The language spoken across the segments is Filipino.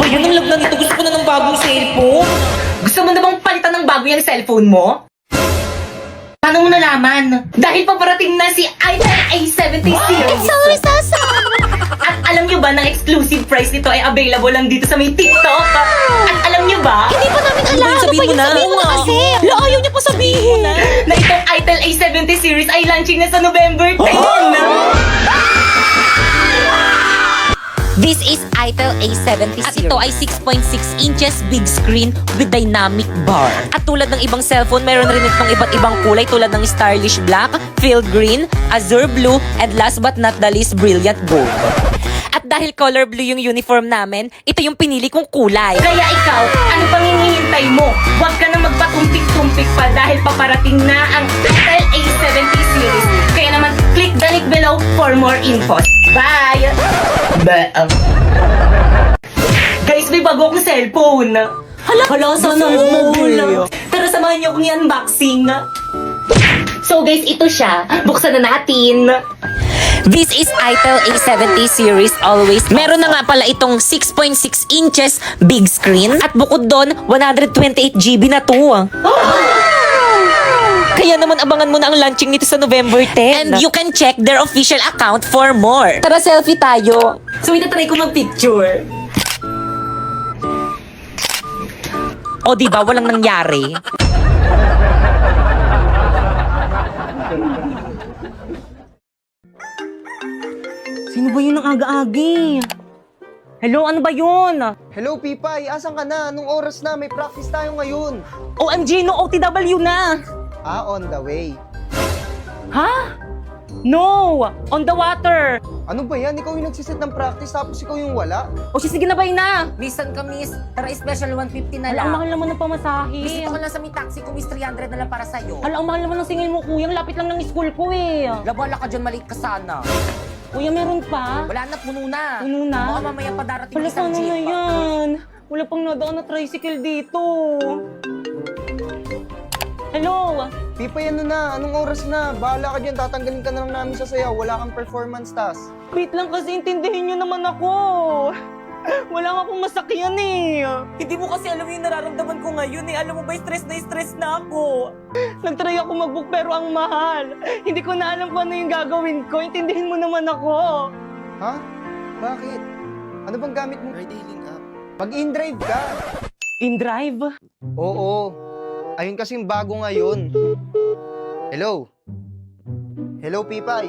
Ayun ang lagnan nito. Gusto ko na ng bagong cellphone. Gusto mo na bang palitan ng bago yung cellphone mo? Paano mo nalaman? Dahil paparating na si iPhone A70 series. Sorry, Sasa! At alam nyo ba, ng exclusive price nito ay available lang dito sa may TikTok? At alam nyo ba? Hindi pa namin alam. Ano Sabihin ba mo yun? na. Sabihin mo na kasi. La, ayaw niya pa sabihin. Na itong iPhone A70 series ay launching na sa November 10. This is Itel A70 At series. ito ay 6.6 inches big screen with dynamic bar. At tulad ng ibang cellphone, meron rin itong iba't ibang kulay tulad ng stylish black, field green, azure blue, and last but not the least, brilliant gold. At dahil color blue yung uniform namin, ito yung pinili kong kulay. Kaya ikaw, ano pang hinihintay mo? Huwag ka na magpatumpik-tumpik pa dahil paparating na ang Itel A70 series. Kaya naman, click the link below for more info. Bye! Guys, may bago akong cellphone. Hala, sana all. Tara, samahan niyo akong i-unboxing. So guys, ito siya. Buksan na natin. This is Itel A70 series always. Meron na nga pala itong 6.6 inches big screen. At bukod doon, 128GB na to. Kaya naman abangan mo na ang launching nito sa November 10. And you can check their official account for more. Tara, selfie tayo. So itatry ko mag-picture. O diba, walang nangyari. Sino ba yun ang aga-agi? Hello, ano ba yun? Hello, Pipay! Asan ka na? Anong oras na? May practice tayo ngayon. OMG, no OTW na! On the way. Ha? No! On the water! Ano ba yan? Ikaw yung nagsiset ng practice tapos ikaw yung wala? O sige na ba na? Bisan ka, miss. Tara, special 150 na Ala, lang. ang mahal naman ng pamasahe. Bisita ko lang sa may taxi ko, miss. 300 na lang para sa'yo. Ala, ang mahal naman ng singil mo, kuya. Ang lapit lang ng school ko eh. Labala ka dyan, maliit ka sana. Kuya, meron pa? Wala na, puno na. Puno na? Baka mamaya pa darating Wala, isang paano na jeep. yan? Wala pang nadaan na tricycle dito. Hello? Pipay, ano na? Anong oras na? Bahala ka dyan. Tatanggalin ka na lang namin sa sayaw. Wala kang performance task. Wait lang kasi intindihin nyo naman ako. Wala nga akong masakyan eh. Hindi mo kasi alam yung nararamdaman ko ngayon eh. Alam mo ba, stress na ako. Nagtry ako mag-book pero ang mahal. Hindi ko na alam kung ano yung gagawin ko. Intindihin mo naman ako. Ha? Bakit? Ano bang gamit mo? Retailing app. Mag-in-drive ka. In-drive? Oo. Ayun kasing bago ngayon. Hello? Hello, Pipay?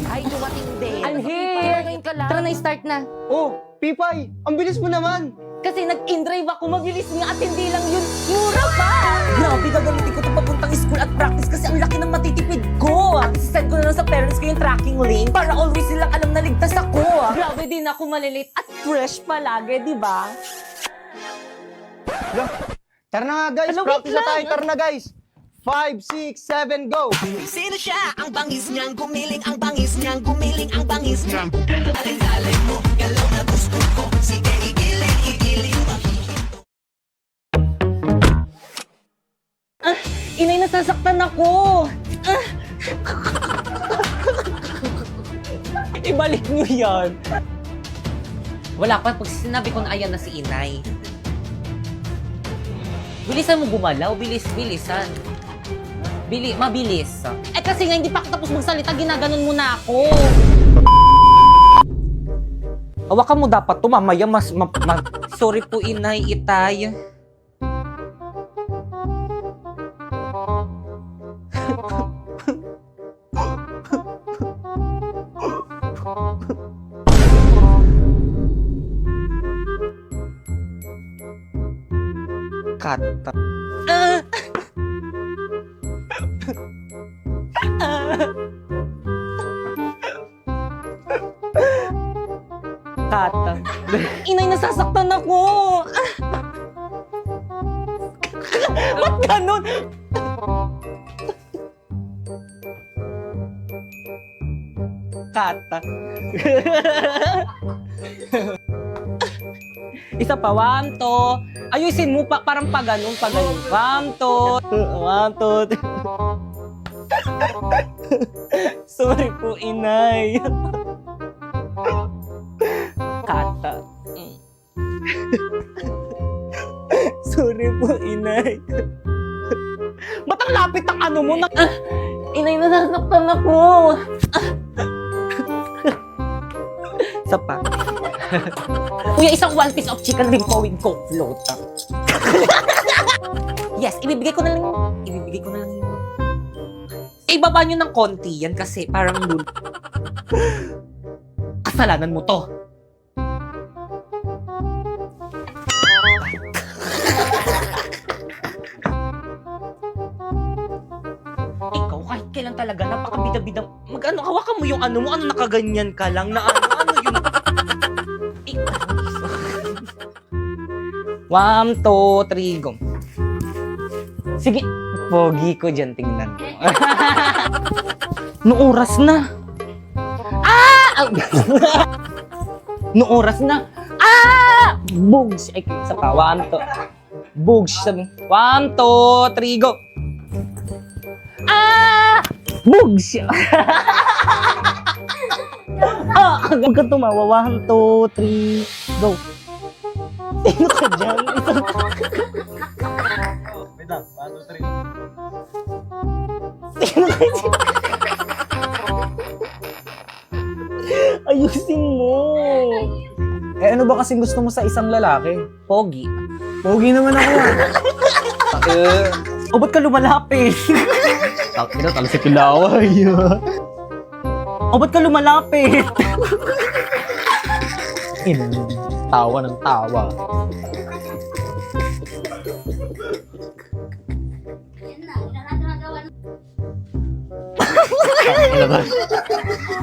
Ay, dumating din. I'm Tara, here. ngayon ka lang. Tara na, start na. Oh, Pipay! Ang bilis mo naman! Kasi nag-in-drive ako. Mabilis nga at hindi lang yun. Mura pa! Grabe, gagamitin ko ito papuntang school at practice kasi ang laki ng matitipid ko. At send ko na lang sa parents ko yung tracking link para always silang alam na ligtas ako. Grabe din ako malilate at fresh palagi, di ba? Tara na nga, guys! Hello, Practice wait na tayo! lang. Tara na, guys! 5, 6, 7, go! Sino siya? Ang bangis niyang gumiling, ang bangis niyang gumiling, ang bangis niyang Inay, nasasaktan ako. Ibalik mo yan. Wala pa, pag sinabi ko na ayan na si inay. Bilisan mo gumalaw, bilisan. Mabilis. Eh kasi nga hindi pa ako tapos magsalita, ginaganon mo na ako. Hawakan mo dapat to, mamaya Sorry po, inay, itay. Kata. Kata. Inay, nasasaktan ako. Ba't ganon? Kata. Isa pa, one, two. Ayusin mo pa, parang pa ganun. One, two. One, two. Sorry po, inay. Kata. inay. Ba't ang lapit ng ano mo? Inay, nasasaktan ako. Isa pa. Kuya, isang one piece of chicken limpo with coke float. Yes, ibibigay ko na lang yun. Ibaba nyo ng konti yan kasi parang lul. Kasalanan mo to. Ikaw, kahit kailan talaga, napakabida-bida. Mag-ano, hawakan mo yung ano mo, ano nakaganyan ka lang na ano yun. 1, 2, 3, go. Sige, pogi ko dyan, tingnan mo. Noong oras na. Noong oras na. Bugs. Ay, isa pa. 1, 2. Bugs. 1, 2, 3, go. Bugs. Huwag ka tumawa. 1, 2, 3, go. Sino ka dyan? Wait lang, 1, 2, 3. Sino ka dyan? Ayusin mo. Eh ano ba kasing gusto mo sa isang lalaki? Pogi. Pogi naman ako ah. O ba't ka lumalapit? Takina, talo sa kilaway. O ba't ka lumalapit? Tawa ng tawa.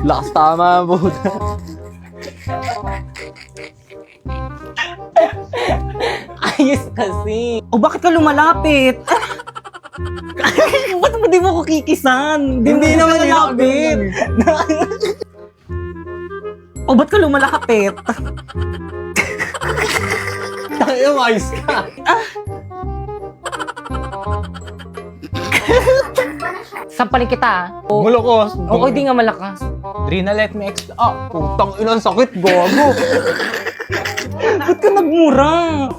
Lakas tama, buta. Ayos kasi. O bakit ka lumalapit? Ba't mo di mo ko kikisan? Hindi naman lalapit. O ba't ka lumalapit? Tayo, ayos ka. Sampalin kita. Malakos. Oo, di nga malakas. Drina, let me explain. Putang ina, sakit, gago. Ba't ka nagmura?